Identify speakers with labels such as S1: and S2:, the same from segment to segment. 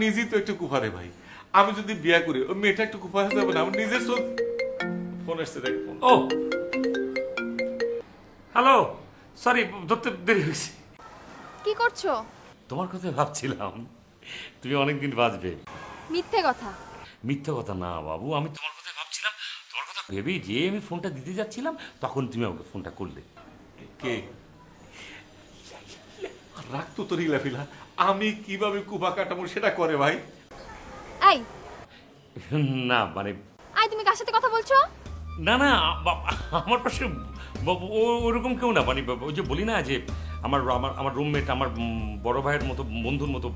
S1: নিজেই তো একটু কুফারে ভাই, আমি যদি বিয়ে করি ওই মেয়েটা একটু কুফা হয়ে যাবে না? আমার নিজের চোখ। ফোন এসছে, দেখ ফোন।
S2: ও হ্যালো, সরি ধরতে দেরি হয়েছে।
S3: কি করছো?
S2: তোমার কথা ভাবছিলাম, তুমি অনেকদিন বাঁচবে।
S3: মিথ্যে কথা।
S2: মিথ্যা কথা না বাবু, আমি তোমার কথা ভাবছিলাম। তোমার কথা ভেবেই যে আমি ফোনটা দিতে যাচ্ছিলাম তখন তুমি আমাকে ফোনটা করলে।
S1: কে? রাখতো তোর ইলাফিলা, আমি কিভাবে কুফা কাটাবো সেটা করে ভাই।
S3: এই
S2: না মানে
S3: তুমি কার সাথে কথা বলছো?
S2: না না আমার পাশে ওরকম কেউ না, মানে ওই যে বলি না যে আমার আমার আমার রুমমেট, আমার বড় ভাইয়ের মতো, বন্ধুর মতো।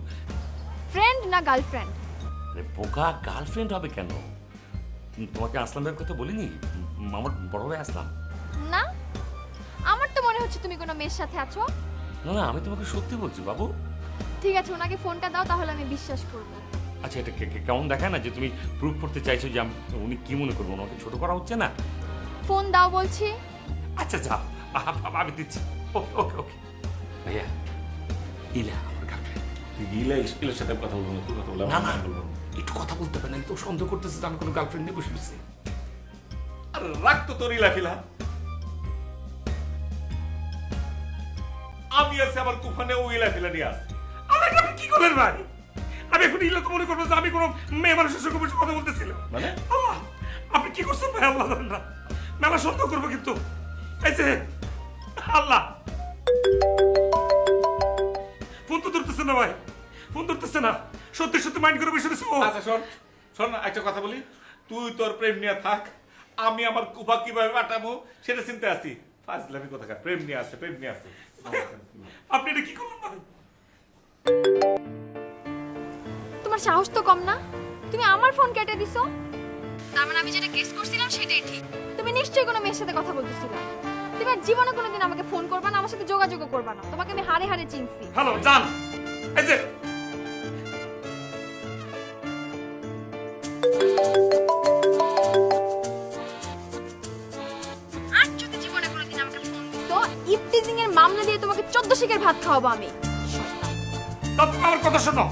S3: ফ্রেন্ড না গার্লফ্রেন্ড?
S2: আরে বোকা, গার্লফ্রেন্ড হবে কেন? তোমাকে আসলাম ভাইয়ের কথা বলিনি? আমার বড় ভাই আসলাম।
S3: না, আমার তো মনে হচ্ছে তুমি কোনো মেয়ের সাথে আছো।
S2: না না, আমি তোমাকে সত্যি বলছি বাবু।
S3: ঠিক আছে, ওনাকে ফোনটা দাও, তাহলে আমি বিশ্বাস করবো।
S2: আচ্ছা, এটা কেমন দেখায় না যে তুমি প্রুভ করতে চাইছো যে উনি কি মনে করবো, ওনাকে ছোট করা হচ্ছে না?
S3: ফোন দাও বলছি।
S2: আচ্ছা যা, আমি দিচ্ছি। ওকে ওকে ওকে। ভাইয়া, ইলা আমার গার্লফ্রেন্ড।
S1: তুই ইলার সাথে কথা বলবো না, তোর কথা বলবো
S2: না না,
S1: বলবো।
S2: একটু কথা বলতে হবে না, তো সন্দেহ করতেছে যে আমি কোনো গার্লফ্রেন্ড নিয়ে বসে বসে।
S1: আর রাখতো তোর ইলাফিলা, আমি আছি আমার কুফানে, ও ইলাফিলা নিয়ে আসে।
S2: আপনি কি করলেন ভাই? আমি এখন ইলা তো মনে করবো যে আমি কোনো মেয়ে মানুষের সঙ্গে বসে কথা বলতেছিলাম।
S1: মানে?
S2: আল্লাহ, আপনি কি করছেন ভাই? আল্লাহ জানেন না, মেলা সন্দেহ করবো কিন্তু। এই যে আল্লাহ, ফোন তো ধরতেছে না ভাই, ফোন ধরতেছে না। সত্যি সত্যি মাইন্ড করে বসে রয়েছে ও।
S1: আচ্ছা শোন, শোন না, একটা কথা বলি, তুই তোর প্রেম নিয়ে থাক, আমি আমার কুফা কিভাবে কাটাবো সেটা চিন্তা আছি। ফাজলামি কোথাকার, প্রেম নিয়ে আসে, প্রেম নিয়ে আসে।
S2: আপনি এটা কি করলেন ভাই?
S3: তোমার সাহস তো কম না, তুমি আমার ফোন কেটে দিছো। তার মানে আমি যেটা গেস করছিলাম সেটাই ঠিক। তুমি নিশ্চয়ই কোনো মেয়ের সাথে কথা বলতেছিলে। তুমি আর জীবনে কোনোদিন আমাকে ফোন করবা না, আমার সাথে যোগাযোগও করবা না। তোমাকে আমি হাড়ে হাড়ে চিনছি।
S2: হ্যালো জান, এই যে
S3: আর যদি জীবনে কোনোদিন আমাকে ফোন দিছো, ইফটিজিং এর মামলা দিয়ে তোমাকে 14 শিকের ভাত খাওয়াবো আমি।
S2: আমার কথা শোনো।